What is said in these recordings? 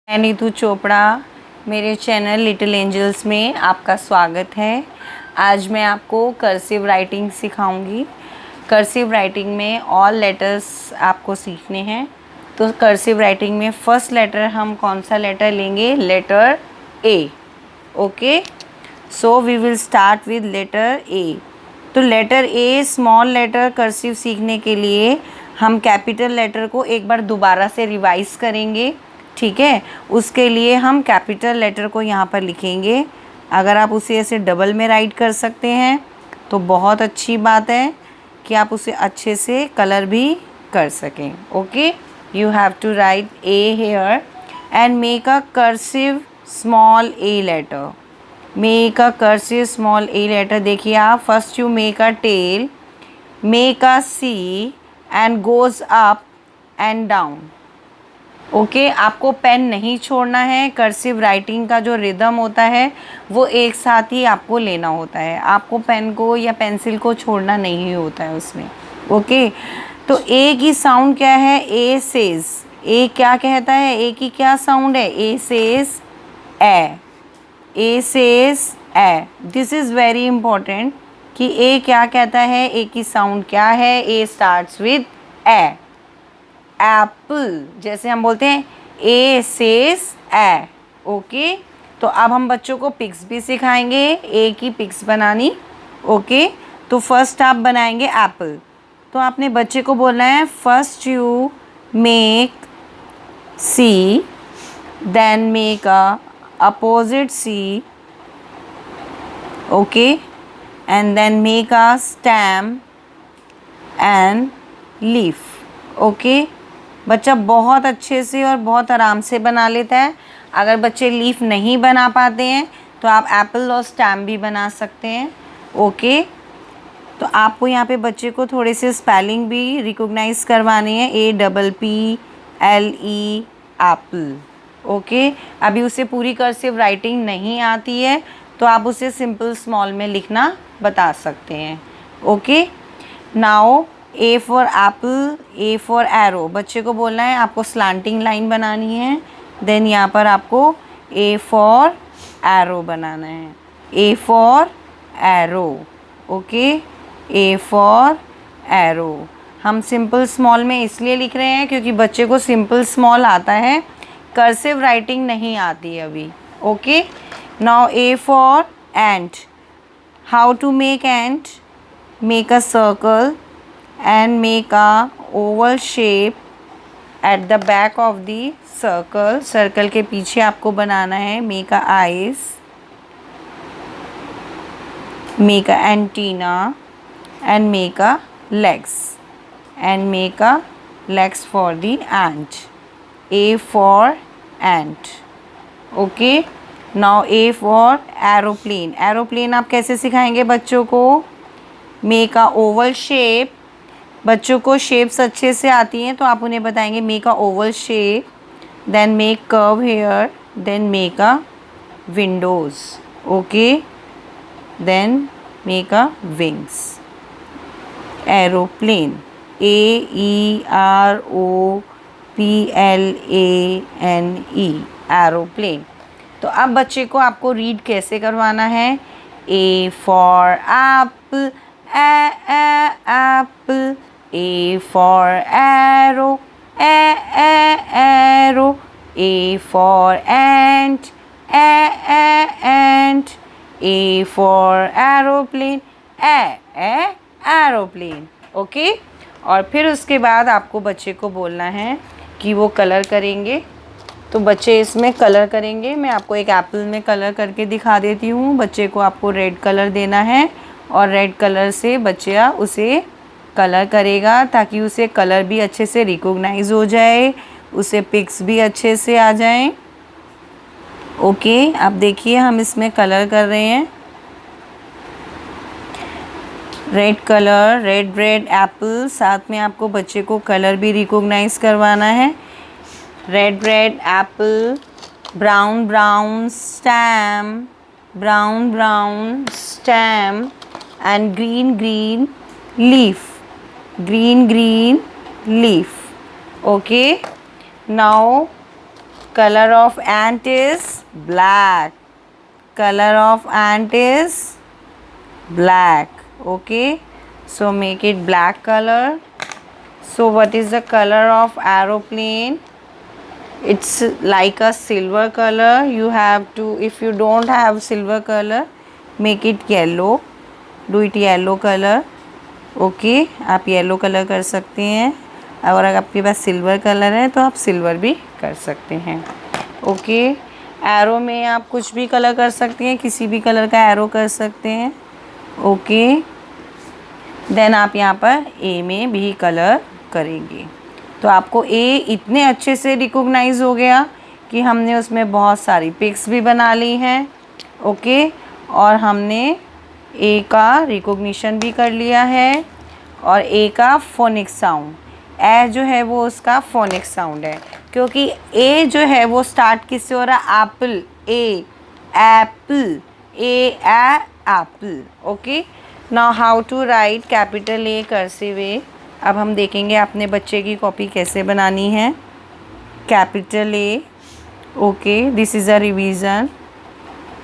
मैं नीतू चोपड़ा, मेरे channel little angels में आपका स्वागत है। आज मैं आपको कर्सिव राइटिंग सिखाऊंगी। कर्सिव राइटिंग में ऑल लेटर्स आपको सीखने हैं। तो कर्सिव राइटिंग में फर्स्ट लेटर हम कौन सा लेटर लेंगे? Letter A. Okay, so we will start with letter A. तो letter A small letter cursive सीखने के लिए हम कैपिटल लेटर को एक बार दोबारा से रिवाइज करेंगे, ठीक है। उसके लिए हम कैपिटल लेटर को यहाँ पर लिखेंगे। अगर आप उसे ऐसे डबल में राइट कर सकते हैं तो बहुत अच्छी बात है कि आप उसे अच्छे से कलर भी कर सकें। Okay, you have to write a here and make a cursive small a letter. Make a cursive small a letter. देखिए आप, first you make a tail, make a C and goes up and down. Okay, आपको pen नहीं छोड़ना है। Cursive writing का जो rhythm होता है वो एक साथ ही आपको लेना होता है। आपको पेन को या पेंसिल को छोड़ना नहीं होता है उसमें। ओके, तो ए की साउंड क्या है? A says. ए क्या कहता है? ए की क्या साउंड है? A says A. A says A. This is very important कि ए क्या कहता है, ए की साउंड क्या है? ए स्टार्ट्स विद ए। एप्पल, जैसे हम बोलते हैं ए सेज ए। ओके, तो अब हम बच्चों को पिक्स भी सिखाएंगे, ए की पिक्स बनानी। ओके, तो फर्स्ट आप बनाएंगे एप्पल। तो आपने बच्चे को बोलना है first you make C, then make a opposite C, okay, and then make a stem and leaf. Okay, बच्चा बहुत अच्छे से और बहुत आराम से बना लेता है। अगर बच्चे लीफ नहीं बना पाते हैं तो आप एप्पल और स्टैम्प भी बना सकते हैं। ओके, तो आपको यहाँ पे बच्चे को थोड़े से स्पेलिंग भी रिकॉग्नाइज करवानी है। APPLE Apple. ओके, अभी उसे पूरी कर्सिव राइटिंग नहीं आती है तो आप उसे सिंपल स्मॉल में लिखना बता सकते हैं। Okay, now A for Apple, A for aero. बच्चे को बोलना है आपको स्लांटिंग लाइन बनानी है। देन यहाँ पर आपको ए फॉर एरो बनाना है। A for aero. Okay, A for aero. हम सिंपल स्मॉल में इसलिए लिख रहे हैं क्योंकि बच्चे को सिंपल स्मॉल आता है, कर्सिव राइटिंग नहीं आती अभी। Okay, now A for ant. How to make ant? Make a circle and make a oval shape at the back of the circle. Circle के पीछे आपको बनाना है make a eyes, make a antenna and make a legs and make a legs for the ant. A for ant. Okay, now A for aeroplane. Aeroplane आप कैसे सिखाएंगे बच्चों को? make a oval shape। बच्चों को शेप्स अच्छे से आती हैं तो आप उन्हें बताएंगे make a oval shape, then make curve here, then make a windows. Okay, then make a wings. Aeroplane, AEROPLANE, aeroplane. तो अब बच्चे को आपको रीड कैसे करवाना है? A for apple, apple. A for arrow, arrow. A for ant, ant. A for aeroplane, aeroplane. Okay, और फिर उसके बाद आपको बच्चे को बोलना है कि वो कलर करेंगे। तो बच्चे इसमें कलर करेंगे। मैं आपको एक एप्पल में कलर करके दिखा देती हूँ। बच्चे को आपको रेड कलर देना है और रेड कलर से बच्चा उसे कलर करेगा ताकि उसे कलर भी अच्छे से रिकॉग्नाइज हो जाए, उसे पिक्स भी अच्छे से आ जाएं। ओके, अब देखिए हम इसमें कलर कर रहे हैं। Red colour, red red Apple. साथ में आपको बच्चे को कलर भी रिकॉग्नाइज करवाना है। Red red Apple, brown brown stem, brown brown stem and green green leaf, green green leaf. Okay, now Color of ant is black. Color of ant is black. Okay, so make it black color. So what is the color of aeroplane? It's like a silver color. You have to, if you don't have silver color, make it yellow. Do it yellow color. Okay, आप yellow colour कर सकते हैं, और अगर आपके पास silver colour है तो आप सिल्वर भी कर सकते हैं। ओके, एरो में आप कुछ भी कलर कर सकते हैं, किसी भी कलर का एरो कर सकते हैं। ओके, देन आप यहाँ पर ए में भी कलर करेंगे। तो आपको ए इतने अच्छे से रिकॉग्नाइज हो गया कि हमने उसमें बहुत सारी पिक्स भी बना ली हैं। ओके, और हमने ए का रिकॉग्निशन भी कर लिया है, और ए का फोनिक साउंड, ए जो है वो उसका फोनिक साउंड है, क्योंकि ए जो है वो स्टार्ट किससे हो रहा है? Apple, A apple, A apple. Okay, now how to write capital A cursive A. अब हम देखेंगे अपने बच्चे की कॉपी कैसे बनानी है। Capital A, okay, this is a revision.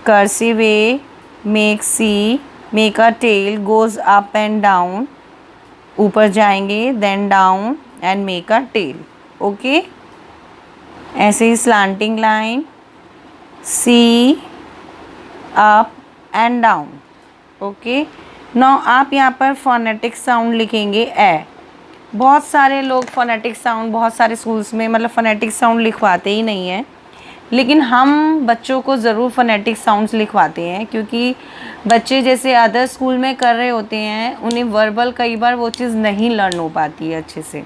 Cursive A, make C, make a tail, goes up and down, ऊपर जाएंगे, then down and make a tail. Okay, ऐसे ही slanting line, C, up and down. Okay, now आप यहाँ पर phonetic sound लिखेंगे ए। बहुत सारे लोग फोनेटिक साउंड, बहुत सारे स्कूल्स में मतलब फोनेटिक साउंड लिखवाते ही नहीं हैं, लेकिन हम बच्चों को ज़रूर फोनेटिक साउंड्स लिखवाते हैं, क्योंकि बच्चे जैसे अदर स्कूल में कर रहे होते हैं, उन्हें वर्बल कई बार वो चीज़ नहीं लर्न हो पाती है अच्छे से,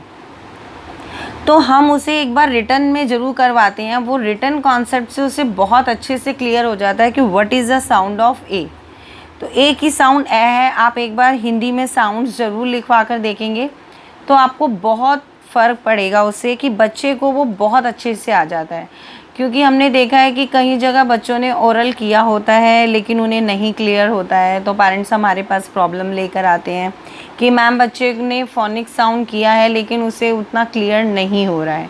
तो हम उसे एक बार रिटन में ज़रूर करवाते हैं। वो रिटन कॉन्सेप्ट से उसे बहुत अच्छे से क्लियर हो जाता है कि what is the sound of A. तो ए की साउंड ए है। आप एक बार हिंदी में साउंड ज़रूर लिखवा कर देखेंगे तो आपको बहुत फ़र्क पड़ेगा उससे, कि बच्चे को वो बहुत अच्छे से आ जाता है। क्योंकि हमने देखा है कि कई जगह बच्चों ने ओरल किया होता है लेकिन उन्हें नहीं क्लियर होता है, तो पेरेंट्स हमारे पास प्रॉब्लम लेकर आते हैं कि मैम बच्चे ने फोनिक साउंड किया है लेकिन उसे उतना क्लियर नहीं हो रहा है।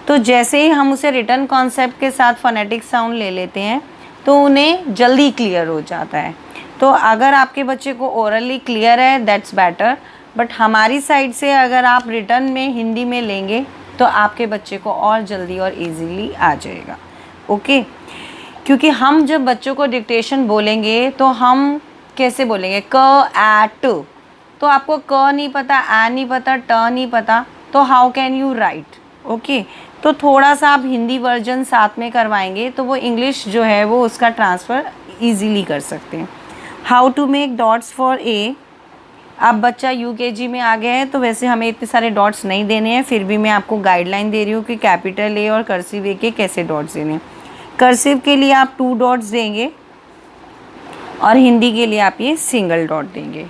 तो जैसे ही हम उसे रिटन कॉन्सेप्ट के साथ फोनेटिक साउंड ले लेते हैं तो उन्हें जल्दी क्लियर हो जाता है। तो अगर आपके बच्चे को ओरली क्लियर है दैट्स बेटर, बट हमारी साइड से अगर आप रिटन में हिंदी में लेंगे तो आपके बच्चे को और जल्दी और इजीली आ जाएगा। ओके, क्योंकि हम जब बच्चों को डिक्टेशन बोलेंगे तो हम कैसे बोलेंगे? क ए ट, तो आपको क नहीं पता, ए नहीं पता, ट नहीं पता, तो how can you right? Okay, तो थोड़ा सा आप हिंदी वर्जन साथ में करवाएंगे तो वो इंग्लिश जो है वो उसका ट्रांसफ़र ईजीली कर सकते हैं। How to make dots for A. अब बच्चा यूकेजी में आ गया है तो वैसे हमें इतने सारे डॉट्स नहीं देने हैं, फिर भी मैं आपको गाइडलाइन दे रही हूँ कि कैपिटल ए और कर्सिव ए के कैसे डॉट्स देने हैं। कर्सिव के लिए आप 2 डॉट्स देंगे और हिंदी के लिए आप ये सिंगल डॉट देंगे।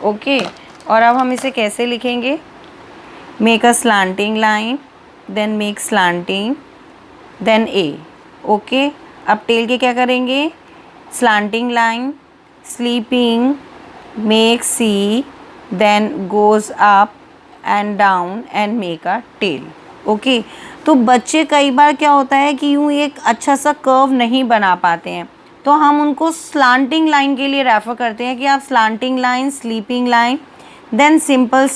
ओके, और अब हम इसे कैसे लिखेंगे? Make a slanting line, then make slanting, then A. Okay, अब टेल के क्या करेंगे? Slanting line, sleeping, make C, then goes up and down and make a tail। Okay, तो बच्चे कई बार क्या होता है कि यूँ एक अच्छा सा कर्व नहीं बना पाते हैं, तो हम उनको स्लांटिंग लाइन के लिए रेफ़र करते हैं कि आप slanting line, sleeping line, then simple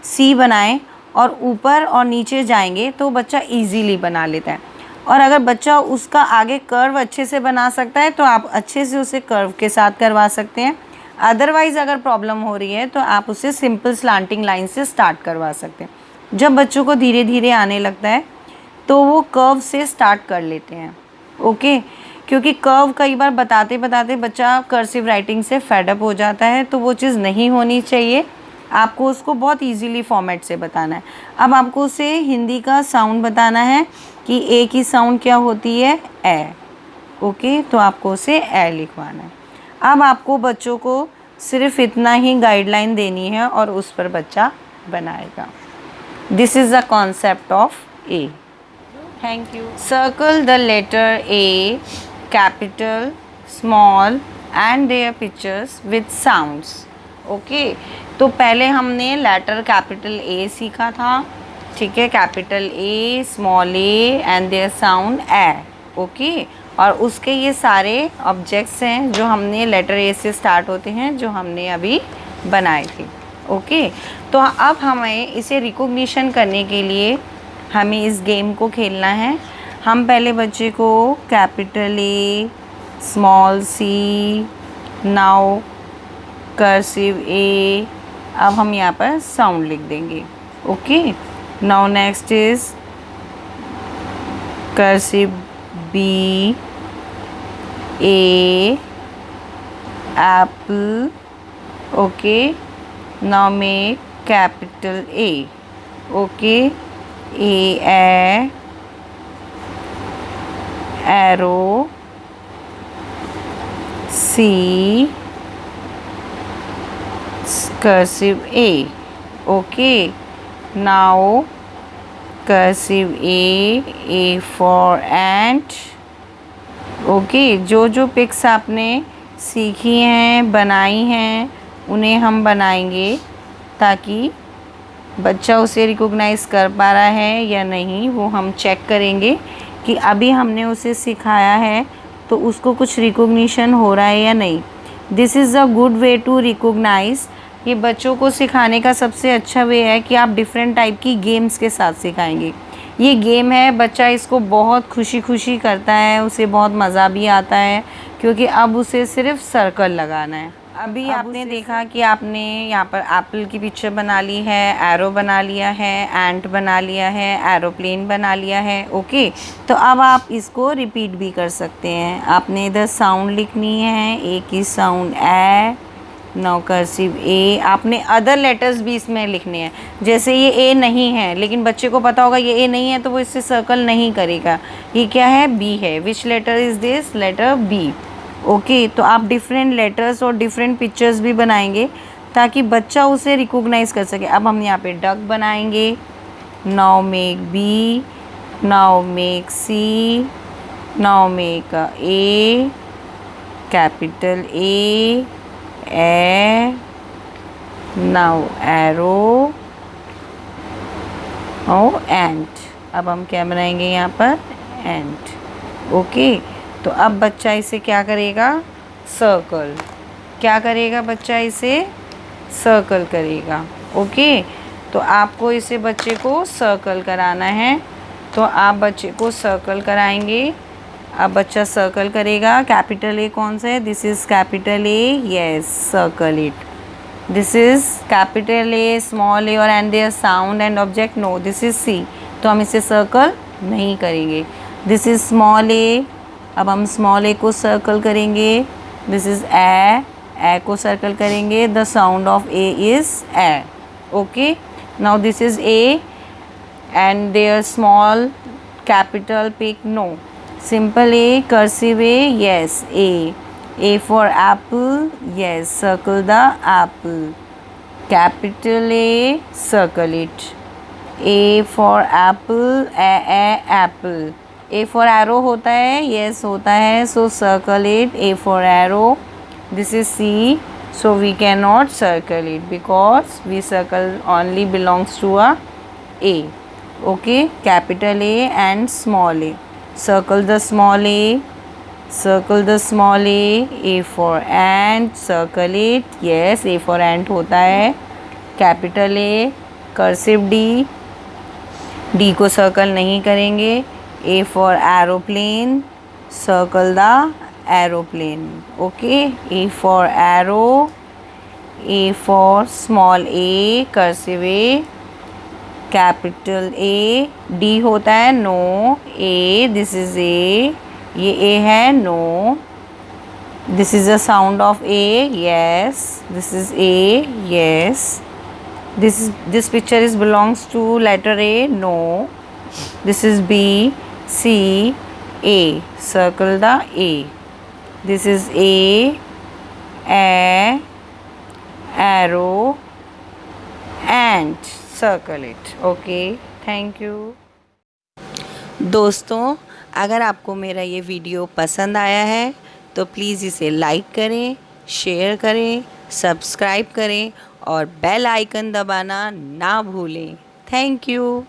C बनाएं और ऊपर और नीचे जाएंगे तो बच्चा इजीली बना लेता है। और अगर बच्चा उसका आगे कर्व अच्छे से बना सकता है तो आप अच्छे से उसे कर्व के साथ करवा सकते हैं। अदरवाइज़ अगर प्रॉब्लम हो रही है तो आप उसे सिंपल स्लांटिंग लाइन से स्टार्ट करवा सकते हैं। जब बच्चों को धीरे धीरे आने लगता है तो वो कर्व से स्टार्ट कर लेते हैं। ओके, क्योंकि कर्व कई बार बताते बताते बच्चा कर्सिव राइटिंग से फेडअप हो जाता है, तो वो चीज़ नहीं होनी चाहिए। आपको उसको बहुत इजीली फॉर्मेट से बताना है। अब आपको उसे हिंदी का साउंड बताना है कि ए की साउंड क्या होती है? ए। ओके, तो आपको उसे ए लिखवाना है। अब आपको बच्चों को सिर्फ इतना ही गाइडलाइन देनी है और उस पर बच्चा बनाएगा। This is the concept of A. Thank you. Circle the letter A, capital, small and there pictures with sounds. Okay, तो पहले हमने लेटर कैपिटल ए सीखा था, ठीक है, capital A, small A and there sound A. Okay, और उसके ये सारे ऑब्जेक्ट्स हैं जो हमने लेटर ए से स्टार्ट होते हैं, जो हमने अभी बनाए थे। ओके, तो अब हमें इसे रिकॉग्निशन करने के लिए हमें इस गेम को खेलना है। हम पहले बच्चे को capital A, small C, now cursive A, अब हम यहाँ पर साउंड लिख देंगे। Okay, now next is cursive B, A, apple. Okay, now make capital A. Okay, A, arrow, C, cursive A. Okay, now cursive A for ant. Okay, जो pics आपने सीखी हैं, बनाई हैं, उन्हें हम बनाएंगे ताकि बच्चा उसे रिकॉग्नाइज़ कर पा रहा है या नहीं, वो हम चेक करेंगे कि अभी हमने उसे सिखाया है तो उसको कुछ रिकॉग्निशन हो रहा है या नहीं। This is a good way to recognise. ये बच्चों को सिखाने का सबसे अच्छा वे है कि आप डिफरेंट टाइप की गेम्स के साथ सिखाएंगे। ये गेम है, बच्चा इसको बहुत खुशी करता है, उसे बहुत मज़ा भी आता है क्योंकि अब उसे सिर्फ सर्कल लगाना है। अभी आपने देखा कि आपने यहाँ पर एप्पल की पिक्चर बना ली है, एरो बना लिया है, एंट बना लिया है, एरोप्लेन बना लिया है। ओके, तो अब आप इसको रिपीट भी कर सकते हैं। आपने इधर साउंड लिखनी है, ए की साउंड ए, नाउ कर्सिव ए। आपने अदर लेटर्स भी इसमें लिखने हैं, जैसे ये ए नहीं है लेकिन बच्चे को पता होगा ये ए नहीं है तो वो इससे सर्कल नहीं करेगा। ये क्या है, बी है। Which letter is this, letter B. Okay, तो आप डिफरेंट लेटर्स और डिफरेंट पिक्चर्स भी बनाएंगे ताकि बच्चा उसे रिकॉग्नाइज़ कर सके। अब हम यहाँ पे डक बनाएंगे। Now make B, now make C, now make A, capital A, now arrow और एंट। अब हम क्या बनाएंगे यहाँ पर, एंट। ओके, तो अब बच्चा इसे क्या करेगा, सर्कल। क्या करेगा बच्चा, इसे सर्कल करेगा। ओके, तो आपको इसे बच्चे को सर्कल कराना है, तो आप बच्चे को सर्कल कराएंगे। अब बच्चा सर्कल करेगा। कैपिटल ए कौन सा है, this is capital A, yes, circle it. This is capital A, small A और and there sound and object, no, this is C, तो हम इसे सर्कल नहीं करेंगे। दिस इज़ स्मॉल ए, अब हम स्मॉल ए को सर्कल करेंगे। दिस इज़ ए को सर्कल करेंगे। The sound of A is A. Okay, now this is A and there small capital pic, no, simple A, cursive A, yes, A for apple, yes, circle the apple. Capital A, circle it. A for apple, apple. A for arrow होता है, yes होता है, so circle it. A for arrow, this is C, so we cannot circle it because we circle only belongs to a A. Okay, capital A and small a. Circle the small a. Circle the small a for ant, circle it, yes, A for ant होता है। Capital A, cursive D को circle नहीं करेंगे। A for aeroplane, circle the aeroplane, okay, A for arrow, A for small a, cursive A, capital A, D होता है, no, A, this is A, ये A है, no, this is a sound of A, yes, this is A, yes, this picture is belongs to letter A, no, this is B, C, A, circle the A, this is A, arrow, and circle it. Okay, thank you. दोस्तों, अगर आपको मेरा ये video पसंद आया है तो please इसे लाइक करें, शेयर करें, सब्सक्राइब करें और बेल आइकन दबाना ना भूलें। Thank you.